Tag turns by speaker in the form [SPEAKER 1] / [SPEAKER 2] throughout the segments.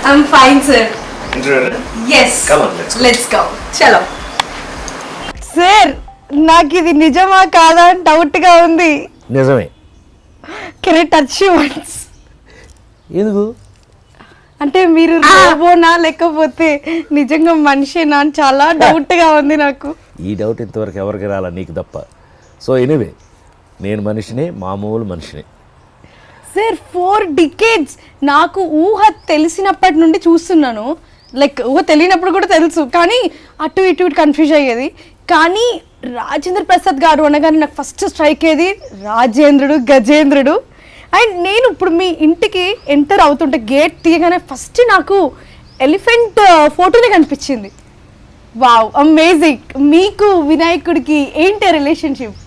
[SPEAKER 1] I'm fine, sir.
[SPEAKER 2] Introduce.
[SPEAKER 1] Yes.
[SPEAKER 2] Come on, let's go.
[SPEAKER 1] Chalo.
[SPEAKER 3] Sir నాకు ఇది నిజమా కాదా అని డౌట్ గా ఉంది.
[SPEAKER 4] నిజమే.
[SPEAKER 3] Can I touch you once?
[SPEAKER 4] ఎందుకు?
[SPEAKER 3] అంటే మీరు రోబోనా లేకపోతే నిజంగా మనిషేనా అని చాలా డౌట్ గా ఉంది నాకు.
[SPEAKER 4] ఈ డౌట్ ఇంతవరకు ఎవరికి రాలా, నీకు తప్ప. సో ఎనీవే, నేను మనిషిని, మామూలు మనిషిని.
[SPEAKER 3] సార్ 4 decades నాకు ఊహ తెలిసినప్పటి నుండి చూస్తున్నాను. లైక్ ఊహ తెలియనప్పుడు కూడా తెలుసు, కానీ అటు ఇటు కన్ఫ్యూజ్ అయ్యేది. కానీ రాజేంద్ర ప్రసాద్ గారు అనగానే నాకు ఫస్ట్ స్ట్రైక్ అయ్యేది రాజేంద్రుడు, గజేంద్రుడు. అండ్ నేను ఇప్పుడు మీ ఇంటికి ఎంటర్ అవుతుంటే గేట్ తీయగానే ఫస్ట్ నాకు ఎలిఫెంట్ ఫోటోనే కనిపించింది. Wow, amazing. మీకు వినాయకుడికి ఏంటి రిలేషన్షిప్?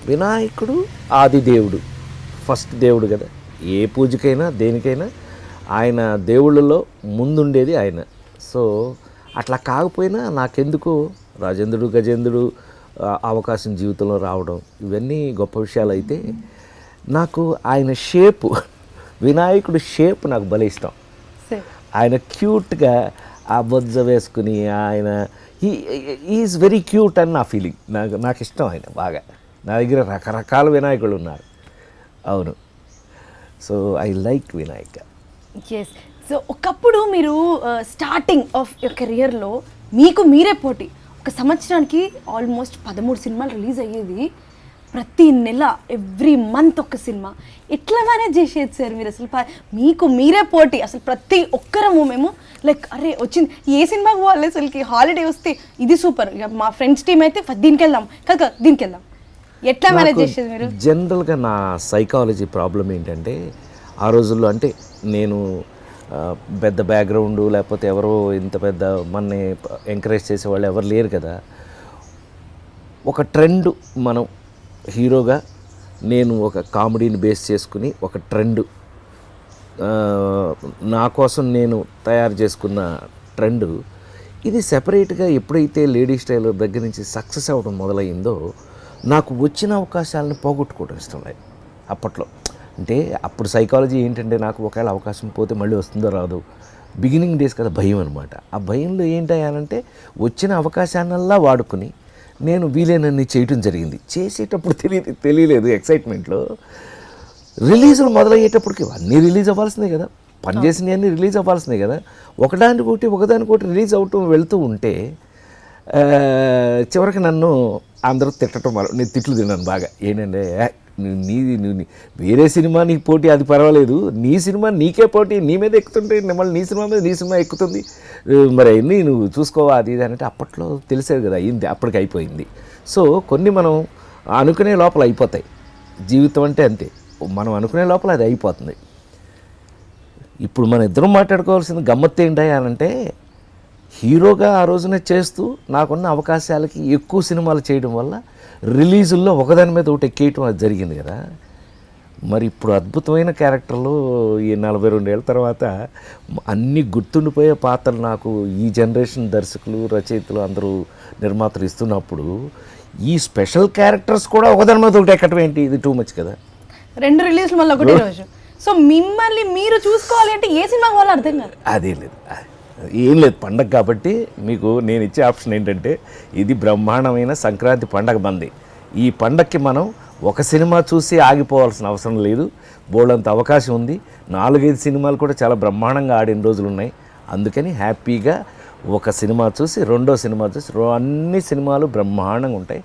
[SPEAKER 4] వినాయకుడు ఆది దేవుడు, ఫస్ట్ దేవుడు కదా. ఏ పూజకైనా దేనికైనా ఆయన దేవుళ్ళలో ముందుండేది ఆయన. సో అట్లా కాకపోయినా నాకెందుకు రాజేంద్రుడు, గజేంద్రుడు అవకాశం జీవితంలో రావడం ఇవన్నీ గొప్ప విషయాలు. అయితే నాకు ఆయన షేపు, వినాయకుడు షేప్ నాకు భలే ఇష్టం. ఆయన క్యూట్గా ఆ బొజ్జ వేసుకుని ఆయన ఈజ్ వెరీ క్యూట్ అని నా ఫీలింగ్. నాకు ఇష్టం ఆయన బాగా. నా దగ్గర రకరకాల వినాయకుడు ఉన్నారు. అవును. So I like Vinayaka.
[SPEAKER 3] Yes. So ఒకప్పుడు మీరు స్టార్టింగ్ ఆఫ్ యువర్ కెరియర్లో మీకు మీరే పోటీ. ఒక సంవత్సరానికి ఆల్మోస్ట్ 13 సినిమాలు రిలీజ్ అయ్యేది. ప్రతి నెల ఎవ్రీ మంత్ ఒక సినిమా. ఎట్లా మేనేజ్ చేసేది సార్ మీరు? అసలు మీకు మీరే పోటీ. అసలు ప్రతి ఒక్కరము మేము లైక్ అరే వచ్చింది ఏ సినిమాకి పోవాలి, అసలుకి హాలిడే వస్తే ఇది సూపర్, ఇక మా ఫ్రెండ్స్ టీం అయితే దీనికి వెళ్దాం కదా, దీనికి వెళ్దాం. ఎట్లా మేనేజ్ చేసేది మీరు?
[SPEAKER 4] జనరల్గా నా సైకాలజీ ప్రాబ్లం ఏంటంటే, ఆ రోజుల్లో అంటే నేను పెద్ద బ్యాక్గ్రౌండ్ లేకపోతే ఎవరో ఇంత పెద్ద మనని ఎంకరేజ్ చేసేవాళ్ళు ఎవరు లేరు కదా. ఒక ట్రెండ్, మనం హీరోగా నేను ఒక కామెడీని బేస్ చేసుకుని ఒక ట్రెండ్ నా కోసం నేను తయారు చేసుకున్న ట్రెండ్ ఇది సెపరేట్గా ఎప్పుడైతే లేడీ స్టైల్ దగ్గర నుంచి సక్సెస్ అవ్వడం మొదలయ్యిందో నాకు వచ్చిన అవకాశాలను పోగొట్టుకోవడం ఇష్టం లేదు అప్పట్లో. అంటే అప్పుడు సైకాలజీ ఏంటంటే, నాకు ఒకవేళ అవకాశం పోతే మళ్ళీ వస్తుందో రాదు, బిగినింగ్ డేస్ కదా భయం అనమాట. ఆ భయంలో ఏంటయ్యానంటే వచ్చిన అవకాశాన్నల్లా వాడుకుని నేను వీలైనన్ని చేయటం జరిగింది. చేసేటప్పుడు తెలియలేదు ఎక్సైట్మెంట్లో. రిలీజులు మొదలయ్యేటప్పటికి అన్నీ రిలీజ్ అవ్వాల్సిందే కదా, పనిచేసినవి అన్నీ రిలీజ్ అవ్వాల్సిందే కదా. ఒకదానికొకటి రిలీజ్ అవటం వెళ్తూ ఉంటే చివరికి నన్ను అందరూ తిట్టడం నేను తిట్లు తిన్నాను బాగా. ఏంటంటే నువ్వు వేరే సినిమా నీకు పోటీ అది పర్వాలేదు, నీ సినిమా నీకే పోటీ, నీ మీద ఎక్కుతుంటే మళ్ళీ నీ సినిమా మీద నీ సినిమా ఎక్కుతుంది, మరి అన్నీ నువ్వు చూసుకోవా అది ఇది అంటే అప్పట్లో తెలిసేది కదా. అయింది, అప్పటికి అయిపోయింది. సో కొన్ని మనం అనుకునే లోపల అయిపోతాయి. జీవితం అంటే అంతే, మనం అనుకునే లోపల అది అయిపోతుంది. ఇప్పుడు మన ఇద్దరం మాట్లాడుకోవాల్సిన గమ్మత్తు ఏంటంటే, హీరోగా ఆ రోజున చేస్తూ నాకున్న అవకాశాలకి ఎక్కువ సినిమాలు చేయడం వల్ల రిలీజుల్లో ఒకదాని మీద ఒకటి ఎక్కేయటం అది జరిగింది కదా. మరి ఇప్పుడు అద్భుతమైన క్యారెక్టర్లు ఈ 42 ఏళ్ళ తర్వాత అన్నీ గుర్తుండిపోయే పాత్రలు నాకు ఈ జనరేషన్ దర్శకులు, రచయితలు, అందరూ నిర్మాతలు ఇస్తున్నప్పుడు ఈ స్పెషల్ క్యారెక్టర్స్ కూడా ఒకదాని మీద ఒకటి ఎక్కడం ఏంటి, ఇది టూ మచ్ కదా.
[SPEAKER 3] 2 రిలీజ్లు మళ్ళీ ఒకటే రోజు. సో మిమ్మల్ని మీరు చూసుకోవాలి అంటే ఏ సినిమా కావాలో అర్థం కాదు.
[SPEAKER 4] అదే లేదు, ఏం లేదు. పండగ కాబట్టి మీకు నేను ఇచ్చే ఆప్షన్ ఏంటంటే, ఇది బ్రహ్మాండమైన సంక్రాంతి పండగ బంది. ఈ పండగకి మనం ఒక సినిమా చూసి ఆగిపోవాల్సిన అవసరం లేదు, బోల్డంత అవకాశం ఉంది. 4-5 సినిమాలు కూడా చాలా బ్రహ్మాండంగా ఆడిన రోజులు ఉన్నాయి. అందుకని హ్యాపీగా ఒక సినిమా చూసి రెండో సినిమా చూసి అన్ని సినిమాలు బ్రహ్మాండంగా ఉంటాయి.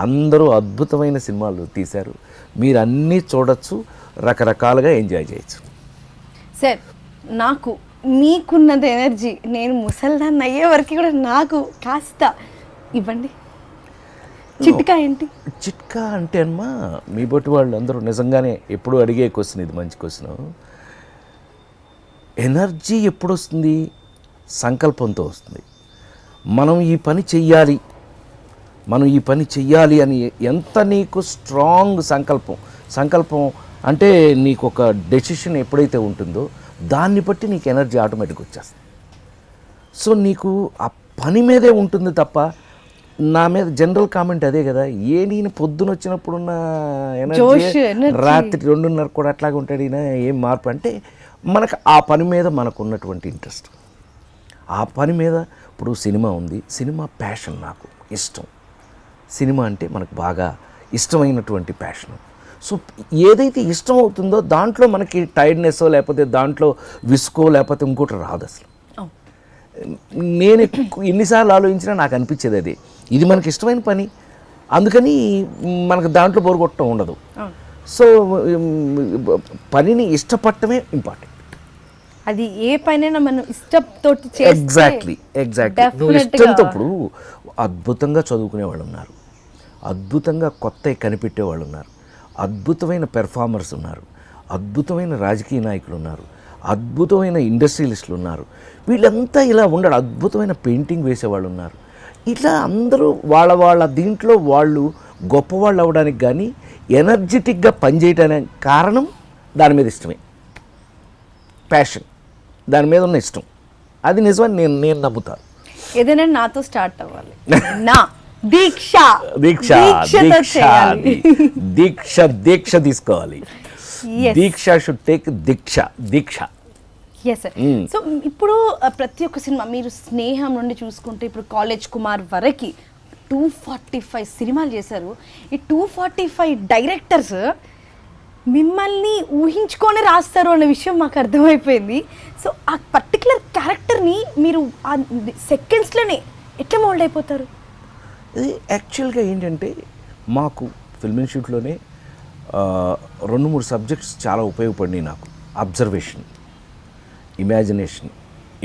[SPEAKER 4] అందరూ అద్భుతమైన సినిమాలు తీశారు. మీరు అన్నీ చూడొచ్చు, రకరకాలుగా ఎంజాయ్ చేయొచ్చు.
[SPEAKER 3] సార్ నాకు మీకున్నది ఎనర్జీ నేను ముసల్దాన్ని అయ్యే వరకు కూడా నాకు కాస్త ఇవ్వండి. చిట్కా ఏంటి?
[SPEAKER 4] చిట్కా అంటే అమ్మా, మీ బట్టి వాళ్ళు అందరూ నిజంగానే ఎప్పుడు అడిగే క్వశ్చన్ ఇది, మంచి క్వశ్చన్. ఎనర్జీ ఎప్పుడు వస్తుంది? సంకల్పంతో వస్తుంది. మనం ఈ పని చెయ్యాలి అని ఎంత నీకు స్ట్రాంగ్ సంకల్పం అంటే నీకు ఒక డెసిషన్ ఎప్పుడైతే ఉంటుందో దాన్ని బట్టి నీకు ఎనర్జీ ఆటోమేటిక్గా వచ్చేస్తుంది. సో నీకు ఆ పని మీదే ఉంటుంది తప్ప, నా మీద జనరల్ కామెంట్ అదే కదా, నేను పొద్దున వచ్చినప్పుడున్న ఎనర్జీ రాత్రి 2:30 కూడా అట్లాగే ఉంటాడు ఈయన, ఏం మార్పు అంటే మనకు ఆ పని మీద మనకు ఉన్నటువంటి ఇంట్రెస్ట్, ఆ పని మీద ఇప్పుడు సినిమా ఉంది, సినిమా ప్యాషన్, నాకు ఇష్టం. సినిమా అంటే మనకు బాగా ఇష్టమైనటువంటి ప్యాషన్. సో ఏదైతే ఇష్టం అవుతుందో దాంట్లో మనకి టైర్డ్నెస్ లేకపోతే దాంట్లో విసుకో లేకపోతే ఇంకోటి రాదు అసలు. నేను ఎన్నిసార్లు ఆలోచించినా నాకు అనిపించేది అది, ఇది మనకి ఇష్టమైన పని, అందుకని మనకు దాంట్లో బోరుగొట్టడం ఉండదు. సో పనిని ఇష్టపడటమే ఇంపార్టెంట్.
[SPEAKER 3] అది ఏ పనైనా మనం ఇష్టంతో
[SPEAKER 4] ఎగ్జాక్ట్లీ నువ్వు ఇష్టంతో ఇప్పుడు అద్భుతంగా చదువుకునే వాళ్ళు ఉన్నారు, అద్భుతంగా కొత్త కనిపెట్టే వాళ్ళు ఉన్నారు, అద్భుతమైన పెర్ఫార్మర్స్ ఉన్నారు, అద్భుతమైన రాజకీయ నాయకులు ఉన్నారు, అద్భుతమైన ఇండస్ట్రియలిస్టులు ఉన్నారు. వీళ్ళంతా ఇలా ఉండడు, అద్భుతమైన పెయింటింగ్ వేసేవాళ్ళు ఉన్నారు. ఇట్లా అందరూ వాళ్ళ వాళ్ళ దీంట్లో వాళ్ళు గొప్పవాళ్ళు అవ్వడానికి కానీ ఎనర్జెటిక్గా పనిచేయడానికి కారణం దాని మీద ఇష్టమే, ప్యాషన్, దాని మీద ఉన్న ఇష్టం. అది నిజమని నేను నమ్ముతాను.
[SPEAKER 3] ఏదైనా నాతో స్టార్ట్ అవ్వాలి. నా దీక్ష
[SPEAKER 4] దీక్ష దీక్ష దీక్ష తీసుకోవాలి. Deeksha should take deeksha.
[SPEAKER 3] Yes sir. So ఇప్పుడు ప్రతి ఒక్క సినిమా మీరు స్నేహం నుండి చూసుకుంటే ఇప్పుడు కాలేజ్ కుమార్ వరకు 245 సినిమాలు చేశారు. ఈ 245 డైరెక్టర్స్ మిమ్మల్ని ఊహించుకొని రాస్తారు అన్న విషయం మాకు అర్థమైపోయింది. సో ఆ పర్టికులర్ క్యారెక్టర్ని మీరు ఆ సెకండ్స్లోనే ఎట్లా మోల్డ్ అయిపోతారు?
[SPEAKER 4] ఇది యాక్చువల్గా ఏంటంటే మాకు ఫిల్మ్ ఇన్స్టిట్యూట్లోనే 2-3 సబ్జెక్ట్స్ చాలా ఉపయోగపడినాయి నాకు. అబ్జర్వేషన్, ఇమాజినేషన్,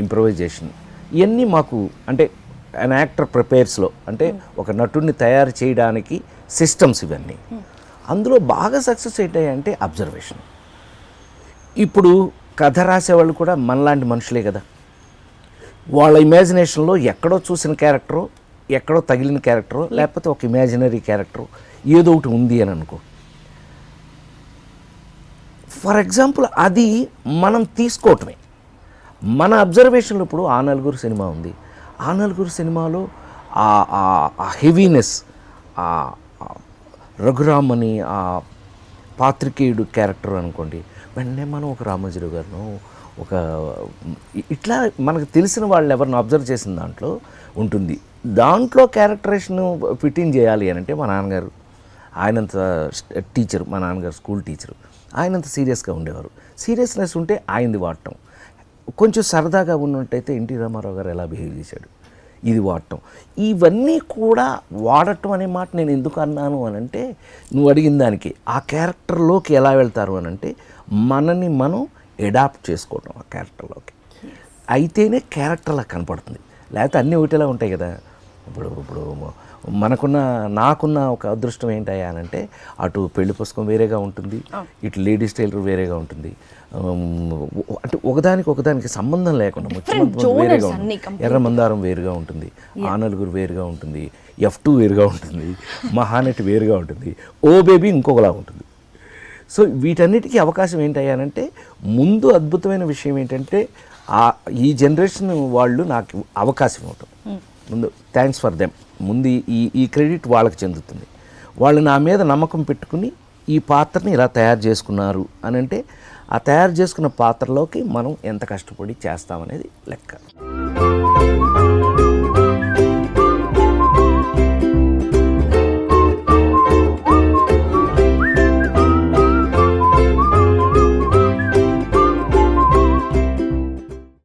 [SPEAKER 4] ఇంప్రొవైజేషన్, ఇవన్నీ మాకు అంటే అన్ యాక్టర్ ప్రిపేర్స్లో అంటే ఒక నటుడిని తయారు చేయడానికి సిస్టమ్స్ ఇవన్నీ. అందులో బాగా సక్సెస్ ఏంటంటే అబ్జర్వేషన్. ఇప్పుడు కథ రాసేవాళ్ళు కూడా మనలాంటి మనుషులే కదా, వాళ్ళ ఇమాజినేషన్లో ఎక్కడో చూసిన క్యారెక్టరు, ఎక్కడో తగిలిన క్యారెక్టరు, లేకపోతే ఒక ఇమాజినరీ క్యారెక్టరు ఏదో ఒకటి ఉంది అని అనుకో. ఫర్ ఎగ్జాంపుల్ అది మనం తీసుకోవటమే. మన అబ్జర్వేషన్లో ఇప్పుడు ఆ నలుగురు సినిమా ఉంది, ఆ నలుగురు సినిమాలో ఆ హెవీనెస్, ఆ రఘురామ్ అని ఆ పాత్రికేయుడు క్యారెక్టర్ అనుకోండి, వెంటనే మనం ఒక రామోజీరావు గారిను ఒక ఇట్లా మనకు తెలిసిన వాళ్ళు ఎవరిని అబ్జర్వ్ చేసిన దాంట్లో ఉంటుంది. దాంట్లో క్యారెక్టరేషన్ ఫిట్టింగ్ చేయాలి అని అంటే మా నాన్నగారు, ఆయనంత టీచరు, మా నాన్నగారు స్కూల్ టీచరు, ఆయనంత సీరియస్గా ఉండేవారు. సీరియస్నెస్ ఉంటే ఆయనది వాడటం, కొంచెం సరదాగా ఉన్నట్టయితే ఎన్టీ రామారావు గారు ఎలా బిహేవ్ చేశాడు ఇది వాడటం. ఇవన్నీ కూడా వాడటం అనే మాట నేను ఎందుకు అన్నాను అని అంటే, నువ్వు అడిగిన దానికి ఆ క్యారెక్టర్లోకి ఎలా వెళ్తారు అని అంటే మనని మనం ఎడాప్ట్ చేసుకోవటం ఆ క్యారెక్టర్లోకి, అయితేనే క్యారెక్టర్లా కనపడుతుంది. లేకపోతే అన్నీ ఒకటిలా ఉంటాయి కదా. ఇప్పుడు నాకున్న ఒక అదృష్టం ఏంటయ్యా అని అంటే, అటు పెళ్లి పుస్తకం వేరేగా ఉంటుంది, ఇటు లేడీస్ టైలర్ వేరేగా ఉంటుంది. అంటే ఒకదానికి సంబంధం లేకుండా ముఖ్యమంత్రి వేరేగా ఉంటుంది, ఎర్రమందారం వేరుగా ఉంటుంది, ఆ నలుగురు వేరుగా ఉంటుంది, F2 వేరుగా ఉంటుంది, మహానటి వేరుగా ఉంటుంది, ఓ బేబీ ఇంకొకలా ఉంటుంది. సో వీటన్నిటికీ అవకాశం ఏంటయ్యానంటే, ముందు అద్భుతమైన విషయం ఏంటంటే ఈ జనరేషన్ వాళ్ళు నాకు అవకాశం ఇవ్వటం. ముందు థ్యాంక్స్ ఫర్ దెమ్, ముందు ఈ క్రెడిట్ వాళ్ళకి చెందుతుంది. వాళ్ళు నా మీద నమ్మకం పెట్టుకుని ఈ పాత్రని ఇలా తయారు చేసుకున్నారు అని అంటే, ఆ తయారు చేసుకున్న పాత్రలోకి మనం ఎంత కష్టపడి చేస్తామనేది లెక్క.